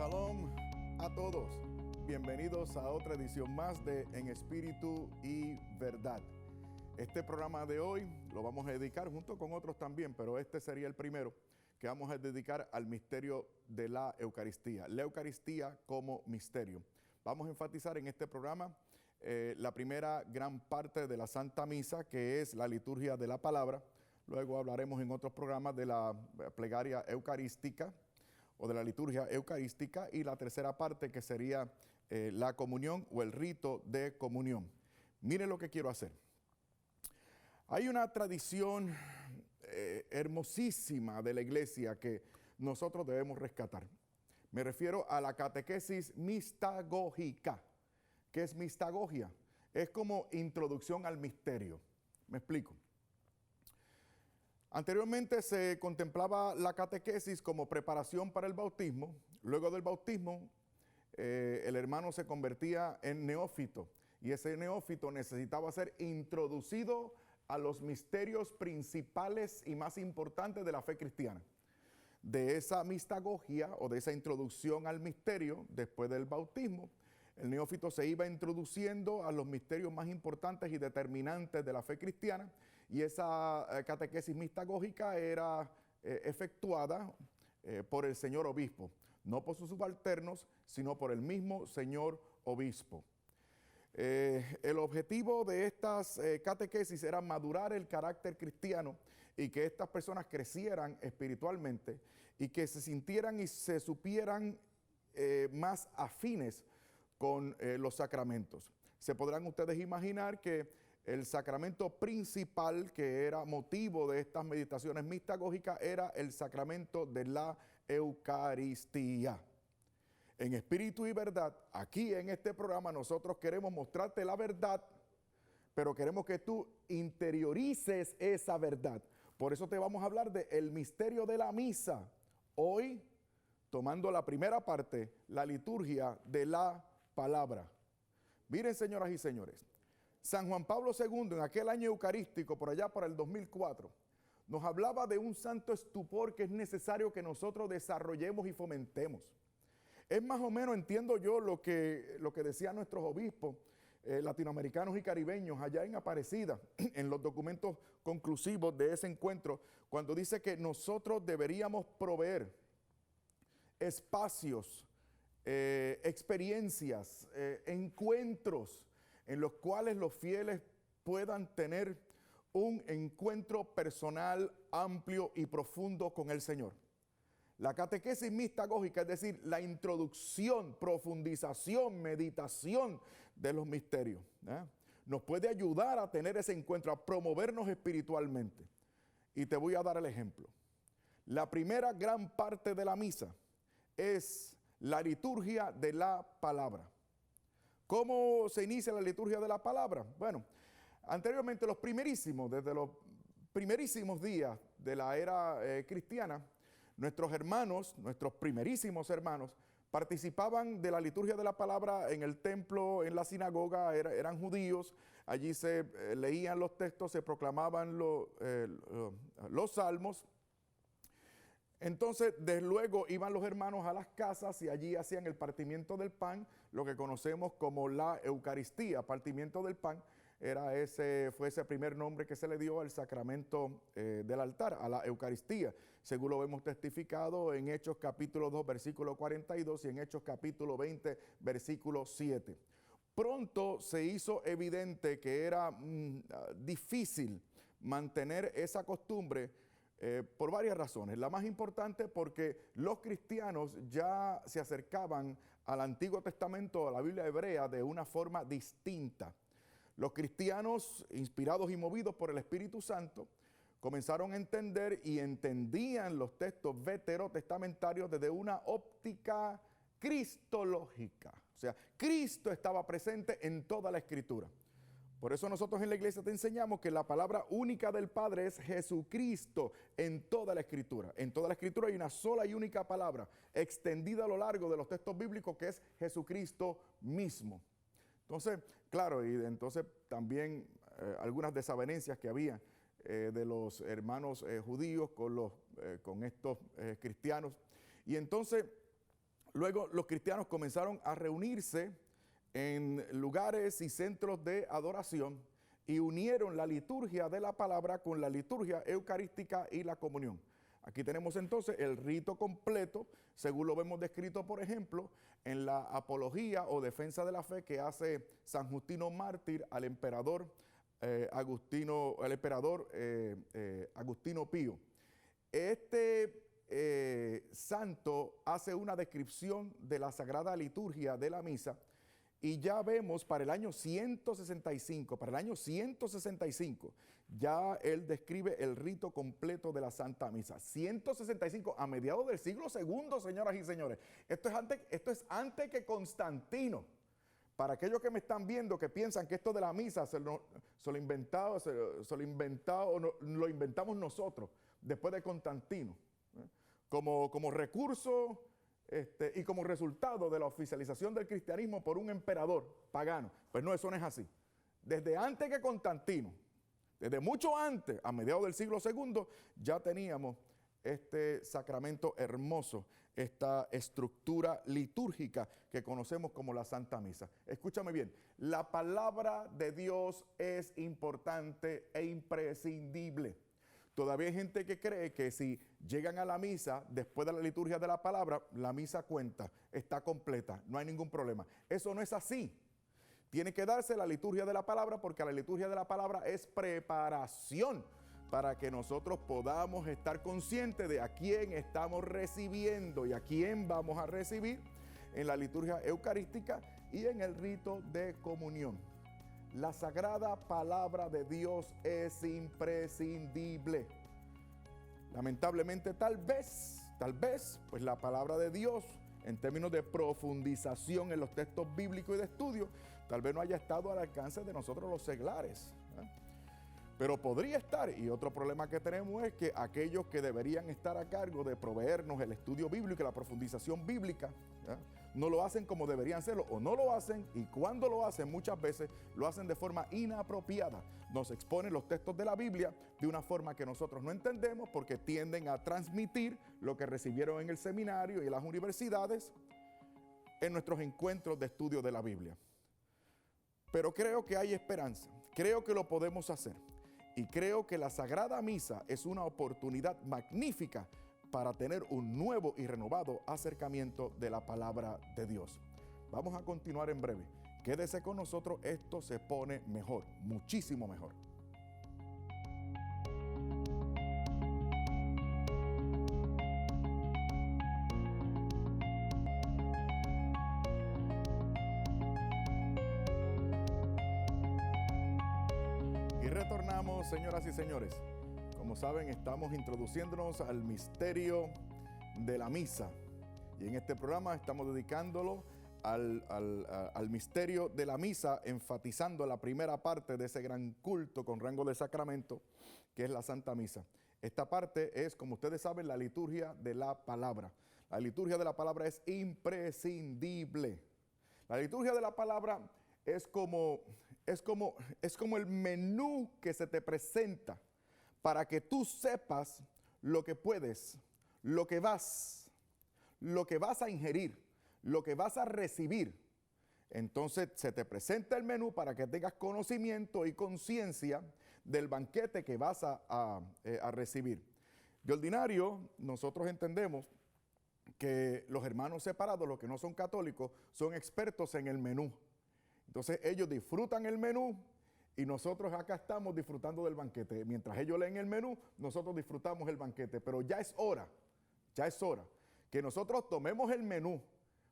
Shalom a todos. Bienvenidos a otra edición más de En Espíritu y Verdad. Este programa de hoy lo vamos a dedicar junto con otros también, pero este sería el primero que vamos a dedicar al misterio de la Eucaristía. La Eucaristía como misterio. Vamos a enfatizar en este programa la primera gran parte de la Santa Misa, que es la liturgia de la palabra. Luego hablaremos en otros programas de la plegaria eucarística o de la liturgia eucarística, y la tercera parte que sería la comunión o el rito de comunión. Miren lo que quiero hacer. Hay una tradición hermosísima de la iglesia que nosotros debemos rescatar. Me refiero a la catequesis mistagógica. ¿Qué es mistagogia? Es como introducción al misterio. Me explico. Anteriormente se contemplaba la catequesis como preparación para el bautismo. Luego del bautismo, el hermano se convertía en neófito, y ese neófito necesitaba ser introducido a los misterios principales y más importantes de la fe cristiana. De esa mistagogia o de esa introducción al misterio, después del bautismo, el neófito se iba introduciendo a los misterios más importantes y determinantes de la fe cristiana, y esa catequesis mistagógica era efectuada por el señor obispo, no por sus subalternos, sino por el mismo señor obispo. El objetivo de estas catequesis era madurar el carácter cristiano y que estas personas crecieran espiritualmente y que se sintieran y se supieran más afines con los sacramentos. Se podrán ustedes imaginar que el sacramento principal, que era motivo de estas meditaciones mistagógicas, era el sacramento de la Eucaristía. En Espíritu y Verdad, aquí en este programa nosotros queremos mostrarte la verdad, pero queremos que tú interiorices esa verdad. Por eso te vamos a hablar del misterio de la misa. Hoy, tomando la primera parte, la liturgia de la palabra. Miren, señoras y señores, San Juan Pablo II, en aquel año eucarístico, por allá por el 2004, nos hablaba de un santo estupor que es necesario que nosotros desarrollemos y fomentemos. Es más o menos, entiendo yo, lo que decían nuestros obispos latinoamericanos y caribeños allá en Aparecida, en los documentos conclusivos de ese encuentro, cuando dice que nosotros deberíamos proveer espacios, experiencias, encuentros en los cuales los fieles puedan tener un encuentro personal, amplio y profundo con el Señor. La catequesis mistagógica, es decir, la introducción, profundización, meditación de los misterios, nos puede ayudar a tener ese encuentro, a promovernos espiritualmente. Y te voy a dar el ejemplo. La primera gran parte de la misa es la liturgia de la palabra. ¿Cómo se inicia la liturgia de la palabra? Bueno, anteriormente desde los primerísimos días de la era cristiana, nuestros hermanos, nuestros primerísimos hermanos, participaban de la liturgia de la palabra en el templo, en la sinagoga, eran judíos, allí se leían los textos, se proclamaban los salmos. Entonces, desde luego iban los hermanos a las casas y allí hacían el partimiento del pan, lo que conocemos como la Eucaristía. Partimiento del pan fue ese primer nombre que se le dio al sacramento del altar, a la Eucaristía, según lo hemos testificado en Hechos capítulo 2, versículo 42 y en Hechos capítulo 20, versículo 7. Pronto se hizo evidente que era difícil mantener esa costumbre por varias razones. La más importante, porque los cristianos ya se acercaban al Antiguo Testamento, a la Biblia hebrea, de una forma distinta. Los cristianos, inspirados y movidos por el Espíritu Santo, comenzaron a entender y entendían los textos veterotestamentarios desde una óptica cristológica. O sea, Cristo estaba presente en toda la Escritura. Por eso nosotros en la iglesia te enseñamos que la palabra única del Padre es Jesucristo en toda la Escritura. En toda la Escritura hay una sola y única palabra extendida a lo largo de los textos bíblicos, que es Jesucristo mismo. Entonces, claro, y entonces también algunas desavenencias que había de los hermanos judíos con estos cristianos. Y entonces Luego los cristianos comenzaron a reunirse en lugares y centros de adoración y unieron la liturgia de la palabra con la liturgia eucarística y la comunión. Aquí tenemos entonces el rito completo, según lo vemos descrito, por ejemplo, en la apología o defensa de la fe que hace San Justino Mártir al emperador Agustino Pío. Este santo hace una descripción de la sagrada liturgia de la misa y ya vemos para el año 165, ya él describe el rito completo de la Santa Misa. 165, a mediados del siglo II, señoras y señores. Esto es antes que Constantino. Para aquellos que me están viendo que piensan que esto de la misa se lo inventamos nosotros después de Constantino, como recurso y como resultado de la oficialización del cristianismo por un emperador pagano. Pues no, eso no es así. Desde antes que Constantino, desde mucho antes, a mediados del siglo II, ya teníamos este sacramento hermoso, esta estructura litúrgica que conocemos como la Santa Misa. Escúchame bien, la palabra de Dios es importante e imprescindible. Todavía hay gente que cree que si llegan a la misa después de la liturgia de la palabra, la misa cuenta, está completa, no hay ningún problema. Eso no es así. Tiene que darse la liturgia de la palabra porque la liturgia de la palabra es preparación para que nosotros podamos estar conscientes de a quién estamos recibiendo y a quién vamos a recibir en la liturgia eucarística y en el rito de comunión. La sagrada palabra de Dios es imprescindible. Lamentablemente, tal vez, pues la palabra de Dios, en términos de profundización en los textos bíblicos y de estudio, tal vez no haya estado al alcance de nosotros los seglares. Pero podría estar, y otro problema que tenemos es que aquellos que deberían estar a cargo de proveernos el estudio bíblico y la profundización bíblica, no lo hacen como deberían hacerlo, o no lo hacen, y cuando lo hacen muchas veces lo hacen de forma inapropiada. Nos exponen los textos de la Biblia de una forma que nosotros no entendemos porque tienden a transmitir lo que recibieron en el seminario y en las universidades en nuestros encuentros de estudio de la Biblia. Pero creo que hay esperanza, creo que lo podemos hacer. Y creo que la Sagrada Misa es una oportunidad magnífica para tener un nuevo y renovado acercamiento de la palabra de Dios. Vamos a continuar en breve. Quédese con nosotros, esto se pone mejor, muchísimo mejor. Y retornamos, señoras y señores. Como saben, estamos introduciéndonos al misterio de la misa. Y en este programa estamos dedicándolo al misterio de la misa, enfatizando la primera parte de ese gran culto con rango de sacramento, que es la Santa Misa. Esta parte es, como ustedes saben, la liturgia de la palabra. La liturgia de la palabra es imprescindible. La liturgia de la palabra es como el menú que se te presenta para que tú sepas lo que puedes, lo que vas a ingerir, lo que vas a recibir. Entonces se te presenta el menú para que tengas conocimiento y conciencia del banquete que vas a recibir. De ordinario, nosotros entendemos que los hermanos separados, los que no son católicos, son expertos en el menú. Entonces ellos disfrutan el menú y nosotros acá estamos disfrutando del banquete. Mientras ellos leen el menú, nosotros disfrutamos el banquete. Pero ya es hora que nosotros tomemos el menú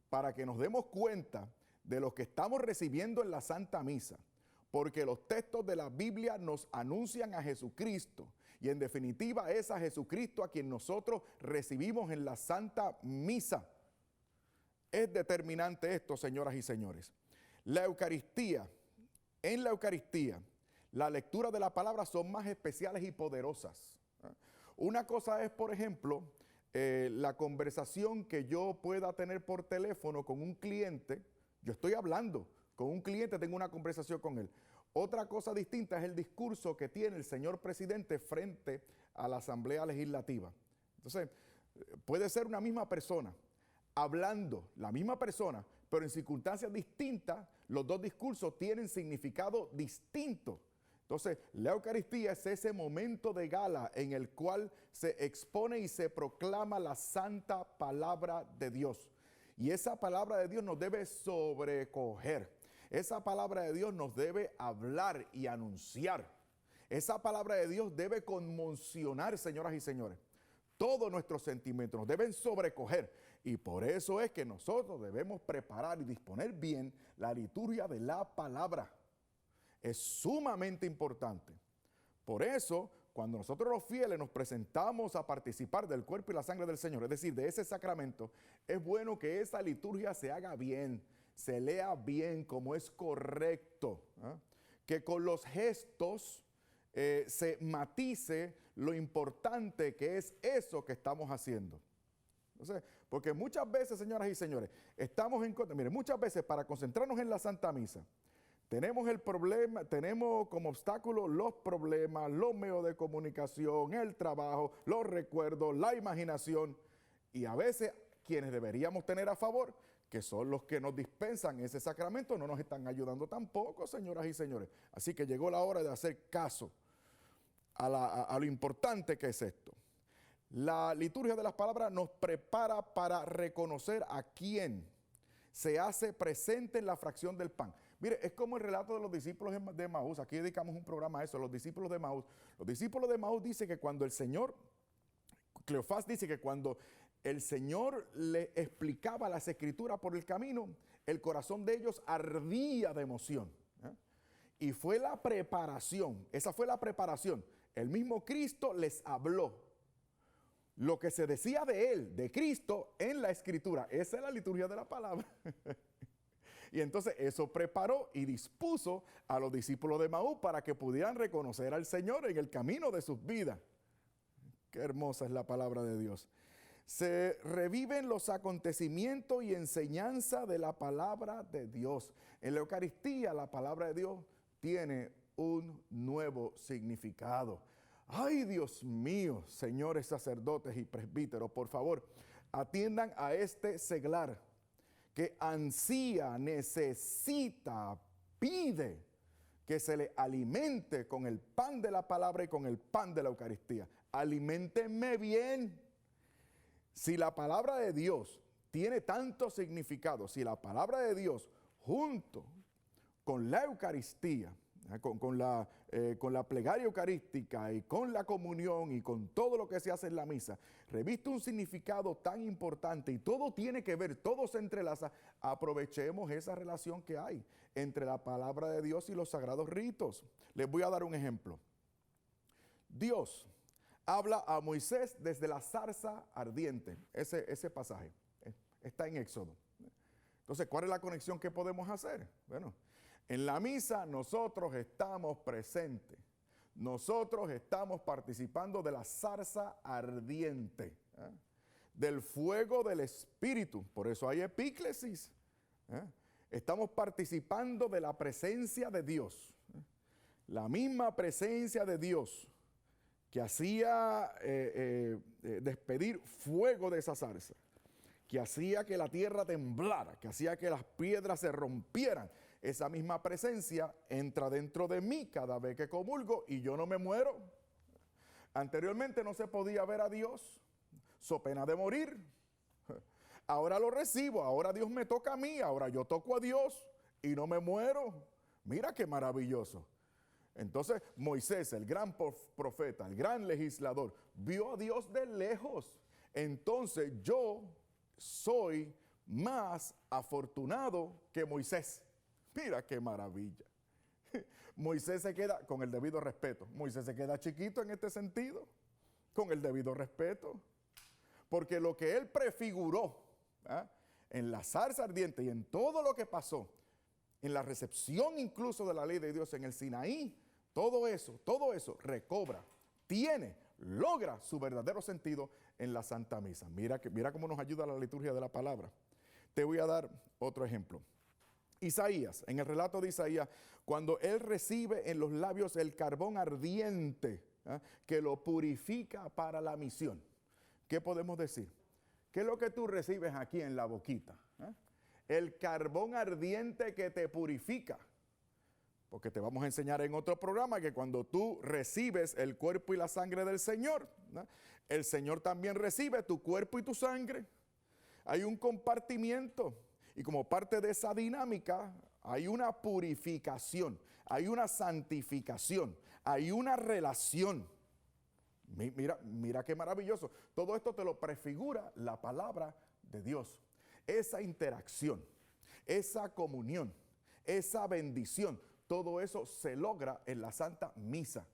para que nos demos cuenta de lo que estamos recibiendo en la Santa Misa. Porque los textos de la Biblia nos anuncian a Jesucristo. Y en definitiva es a Jesucristo a quien nosotros recibimos en la Santa Misa. Es determinante esto, señoras y señores. La Eucaristía, en la Eucaristía, la lectura de la palabra son más especiales y poderosas. Una cosa es, por ejemplo, la conversación que yo pueda tener por teléfono con un cliente. Yo estoy hablando con un cliente, tengo una conversación con él. Otra cosa distinta es el discurso que tiene el señor presidente frente a la Asamblea Legislativa. Entonces, puede ser una misma persona. hablando, la misma persona, pero en circunstancias distintas, los dos discursos tienen significado distinto. Entonces, la Eucaristía es ese momento de gala en el cual se expone y se proclama la santa palabra de Dios. Y esa palabra de Dios nos debe sobrecoger. Esa palabra de Dios nos debe hablar y anunciar. Esa palabra de Dios debe conmocionar, señoras y señores. Todos nuestros sentimientos nos deben sobrecoger. Y por eso es que nosotros debemos preparar y disponer bien la liturgia de la palabra. Es sumamente importante. Por eso, cuando nosotros los fieles nos presentamos a participar del cuerpo y la sangre del Señor, es decir, de ese sacramento, es bueno que esa liturgia se haga bien, se lea bien como es correcto, ¿eh? Que con los gestos se matice lo importante que es eso que estamos haciendo. Entonces, porque muchas veces, señoras y señores, estamos en contra. Miren, muchas veces para concentrarnos en la Santa Misa, tenemos el problema, tenemos como obstáculo los problemas, los medios de comunicación, el trabajo, los recuerdos, la imaginación. Y a veces quienes deberíamos tener a favor, que son los que nos dispensan ese sacramento, no nos están ayudando tampoco, señoras y señores. Así que llegó la hora de hacer caso a lo importante que es esto. La liturgia de las palabras nos prepara para reconocer a quién se hace presente en la fracción del pan. Mire, es como el relato de los discípulos de Emaús. Aquí dedicamos un programa a eso, los discípulos de Emaús. Los discípulos de Emaús dicen que cuando el Señor, Cleofás dice que cuando el Señor le explicaba las escrituras por el camino, el corazón de ellos ardía de emoción. Y fue la preparación, esa fue la preparación. El mismo Cristo les habló. Lo que se decía de Él, de Cristo, en la Escritura. Esa es la liturgia de la palabra. Y entonces eso preparó y dispuso a los discípulos de Emaús para que pudieran reconocer al Señor en el camino de sus vidas. Qué hermosa es la palabra de Dios. Se reviven los acontecimientos y enseñanza de la palabra de Dios. En la Eucaristía la palabra de Dios tiene un nuevo significado. Ay, Dios mío, señores sacerdotes y presbíteros, por favor, atiendan a este seglar que ansía, necesita, pide que se le alimente con el pan de la palabra y con el pan de la Eucaristía. Aliméntenme bien. Si la palabra de Dios tiene tanto significado, si la palabra de Dios junto con la Eucaristía, con la plegaria eucarística y con la comunión y con todo lo que se hace en la misa, reviste un significado tan importante y todo tiene que ver, todo se entrelaza, aprovechemos esa relación que hay entre la palabra de Dios y los sagrados ritos. Les voy a dar un ejemplo. Dios habla a Moisés desde la zarza ardiente, ese pasaje está en Éxodo. Entonces, ¿cuál es la conexión que podemos hacer? Bueno, en la misa nosotros estamos presentes, nosotros estamos participando de la zarza ardiente, del fuego del Espíritu, por eso hay epíclesis. Estamos participando de la presencia de Dios, la misma presencia de Dios que hacía despedir fuego de esa zarza, que hacía que la tierra temblara, que hacía que las piedras se rompieran. Esa misma presencia entra dentro de mí cada vez que comulgo y yo no me muero. Anteriormente no se podía ver a Dios, so pena de morir. Ahora lo recibo, ahora Dios me toca a mí, ahora yo toco a Dios y no me muero. Mira qué maravilloso. Entonces Moisés, el gran profeta, el gran legislador, vio a Dios de lejos. Entonces yo soy más afortunado que Moisés. Mira qué maravilla. Moisés se queda, con el debido respeto, Moisés se queda chiquito en este sentido, con el debido respeto, porque lo que él prefiguró en la zarza ardiente y en todo lo que pasó, en la recepción incluso de la ley de Dios en el Sinaí, todo eso recobra, logra su verdadero sentido en la Santa Misa. Mira cómo nos ayuda la liturgia de la palabra. Te voy a dar otro ejemplo. Isaías, en el relato de Isaías, cuando él recibe en los labios el carbón ardiente que lo purifica para la misión, ¿qué podemos decir? ¿Qué es lo que tú recibes aquí en la boquita? El carbón ardiente que te purifica. Porque te vamos a enseñar en otro programa que cuando tú recibes el cuerpo y la sangre del Señor, ¿no?, el Señor también recibe tu cuerpo y tu sangre. Hay un compartimiento y como parte de esa dinámica hay una purificación, hay una santificación, hay una relación. Mira qué maravilloso. Todo esto te lo prefigura la palabra de Dios. Esa interacción, esa comunión, esa bendición, todo eso se logra en la Santa Misa.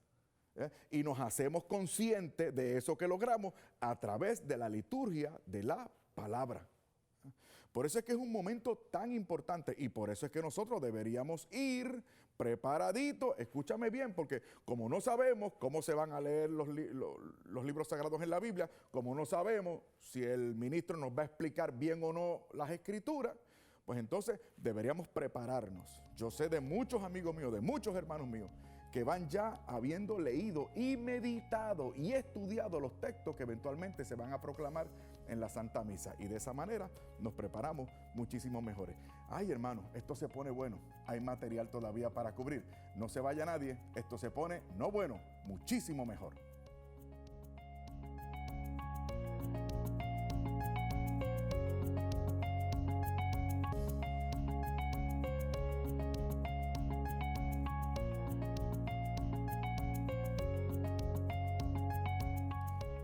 Y nos hacemos conscientes de eso que logramos a través de la liturgia de la palabra. Por eso es que es un momento tan importante y por eso es que nosotros deberíamos ir preparaditos. Escúchame bien, porque como no sabemos cómo se van a leer los libros sagrados en la Biblia, como no sabemos si el ministro nos va a explicar bien o no las escrituras, pues entonces deberíamos prepararnos. Yo sé de muchos amigos míos, de muchos hermanos míos, que van ya habiendo leído y meditado y estudiado los textos que eventualmente se van a proclamar en la Santa Misa. Y de esa manera nos preparamos muchísimo mejores. Ay, hermano, esto se pone bueno. Hay material todavía para cubrir. No se vaya nadie. Esto se pone, no bueno, muchísimo mejor.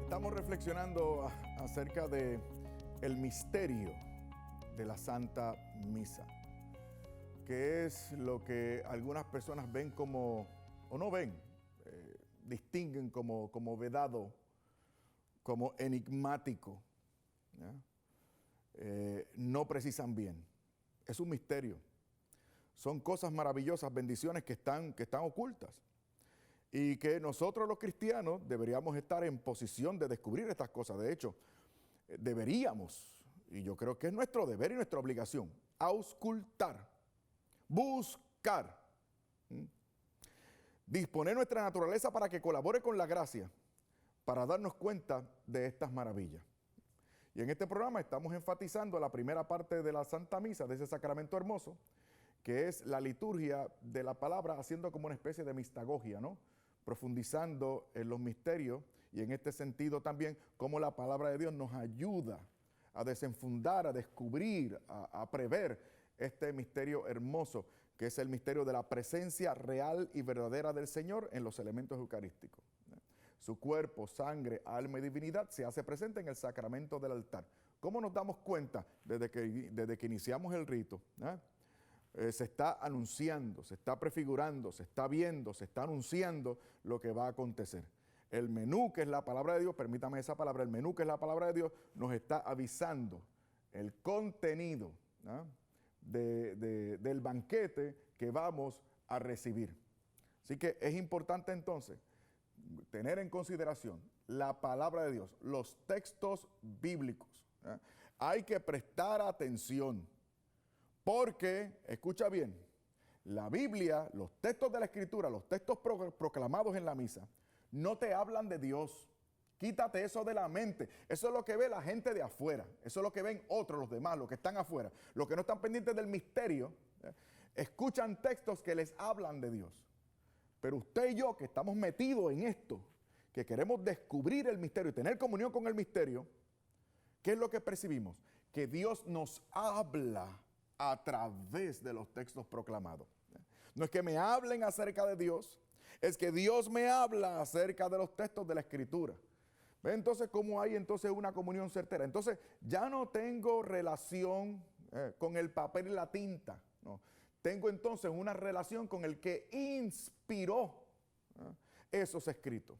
Estamos reflexionando acerca de el misterio de la Santa Misa, que es lo que algunas personas ven como, o no ven, distinguen como vedado, como enigmático, no precisan bien. Es un misterio. Son cosas maravillosas, bendiciones que están ocultas. Y que nosotros los cristianos deberíamos estar en posición de descubrir estas cosas. De hecho, deberíamos, y yo creo que es nuestro deber y nuestra obligación, auscultar, buscar, disponer nuestra naturaleza para que colabore con la gracia, para darnos cuenta de estas maravillas. Y en este programa estamos enfatizando la primera parte de la Santa Misa, de ese sacramento hermoso, que es la liturgia de la palabra, haciendo como una especie de mistagogia, ¿no?, profundizando en los misterios y en este sentido también cómo la palabra de Dios nos ayuda a desenfundar, a descubrir, a prever este misterio hermoso que es el misterio de la presencia real y verdadera del Señor en los elementos eucarísticos. Su cuerpo, sangre, alma y divinidad se hace presente en el sacramento del altar. ¿Cómo nos damos cuenta? Desde que iniciamos el rito, se está anunciando, se está prefigurando, se está viendo, se está anunciando lo que va a acontecer. El menú, que es la palabra de Dios, permítame esa palabra, el menú, que es la palabra de Dios, nos está avisando el contenido del banquete que vamos a recibir. Así que es importante entonces tener en consideración la palabra de Dios, los textos bíblicos. Hay que prestar atención. Porque, escucha bien, la Biblia, los textos de la Escritura, los textos proclamados en la misa, no te hablan de Dios. Quítate eso de la mente. Eso es lo que ve la gente de afuera. Eso es lo que ven otros, los demás, los que están afuera. Los que no están pendientes del misterio, escuchan textos que les hablan de Dios. Pero usted y yo, que estamos metidos en esto, que queremos descubrir el misterio y tener comunión con el misterio, ¿qué es lo que percibimos? Que Dios nos habla a través de los textos proclamados. No es que me hablen acerca de Dios, es que Dios me habla acerca de los textos de la Escritura. ¿Ve entonces cómo hay entonces una comunión certera? Entonces ya no tengo relación con el papel y la tinta, no. Tengo entonces una relación con el que inspiró esos escritos,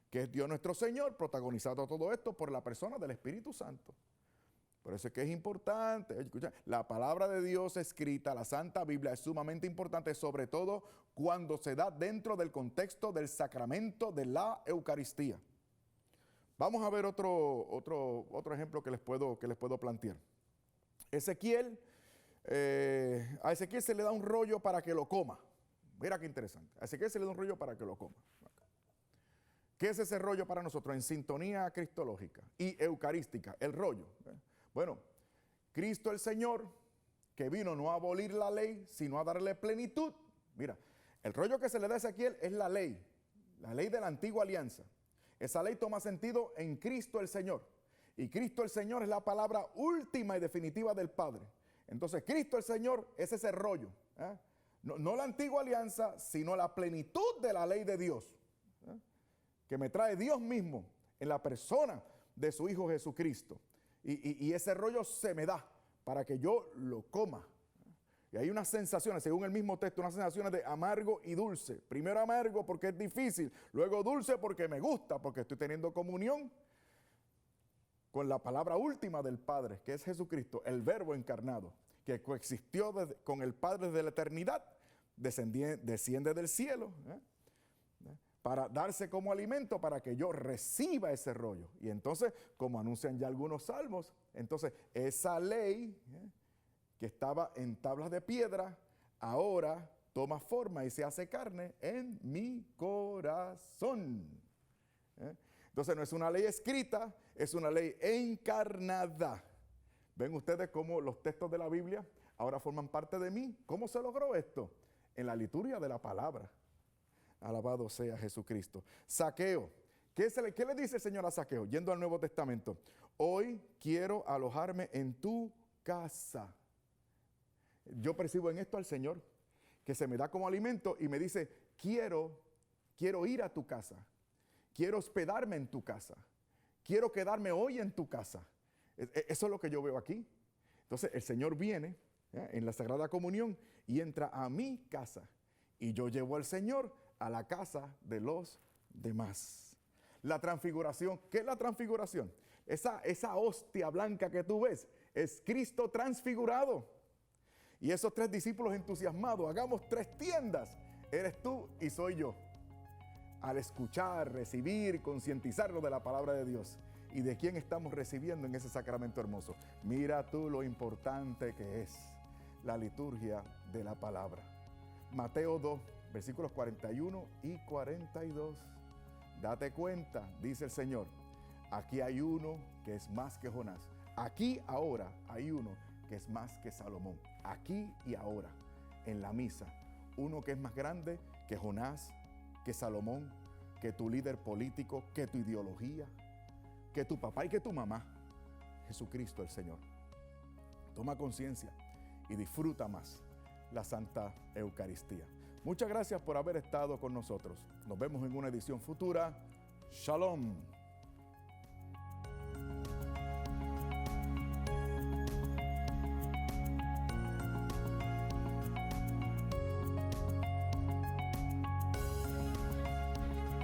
que es Dios nuestro Señor, protagonizado todo esto por la persona del Espíritu Santo. Por eso es que es importante, escucha, la palabra de Dios escrita, la Santa Biblia, es sumamente importante, sobre todo cuando se da dentro del contexto del sacramento de la Eucaristía. Vamos a ver otro ejemplo que les puedo plantear. Ezequiel, a Ezequiel se le da un rollo para que lo coma. Mira qué interesante. A Ezequiel se le da un rollo para que lo coma. ¿Qué es ese rollo para nosotros? En sintonía cristológica y eucarística, el rollo. Bueno, Cristo el Señor, que vino no a abolir la ley, sino a darle plenitud. Mira, el rollo que se le da a Ezequiel es la ley de la antigua alianza. Esa ley toma sentido en Cristo el Señor. Y Cristo el Señor es la palabra última y definitiva del Padre. Entonces, Cristo el Señor es ese rollo. No la antigua alianza, sino la plenitud de la ley de Dios. Que me trae Dios mismo en la persona de su Hijo Jesucristo. Y ese rollo se me da para que yo lo coma. Y hay unas sensaciones, según el mismo texto, unas sensaciones de amargo y dulce. Primero amargo porque es difícil, luego dulce porque me gusta, porque estoy teniendo comunión con la palabra última del Padre, que es Jesucristo, el Verbo encarnado, que coexistió con el Padre desde la eternidad, desciende del cielo, para darse como alimento, para que yo reciba ese rollo. Y entonces, como anuncian ya algunos salmos, entonces esa ley que estaba en tablas de piedra, ahora toma forma y se hace carne en mi corazón. Entonces no es una ley escrita, es una ley encarnada. ¿Ven ustedes cómo los textos de la Biblia ahora forman parte de mí? ¿Cómo se logró esto? En la liturgia de la palabra. Alabado sea Jesucristo. Zaqueo. ¿Qué le dice el Señor a Zaqueo? Yendo al Nuevo Testamento. Hoy quiero alojarme en tu casa. Yo percibo en esto al Señor, que se me da como alimento y me dice, quiero ir a tu casa, quiero hospedarme en tu casa, quiero quedarme hoy en tu casa. Eso es lo que yo veo aquí. Entonces el Señor viene en la Sagrada Comunión y entra a mi casa y yo llevo al Señor a la casa de los demás. La transfiguración, ¿qué es la transfiguración? Esa hostia blanca que tú ves es Cristo transfigurado. Y esos 3 discípulos entusiasmados, hagamos 3 tiendas, eres tú y soy yo. Al escuchar, recibir, concientizarnos de la palabra de Dios y de quién estamos recibiendo en ese sacramento hermoso. Mira tú lo importante que es la liturgia de la palabra. Mateo 2, versículos 41 y 42. Date cuenta, dice el Señor, aquí hay uno que es más que Jonás. Aquí ahora hay uno que es más que Salomón. Aquí y ahora, en la misa, uno que es más grande que Jonás, que Salomón, que tu líder político, que tu ideología, que tu papá y que tu mamá. Jesucristo el Señor. Toma conciencia y disfruta más la Santa Eucaristía. Muchas gracias por haber estado con nosotros. Nos vemos en una edición futura. Shalom.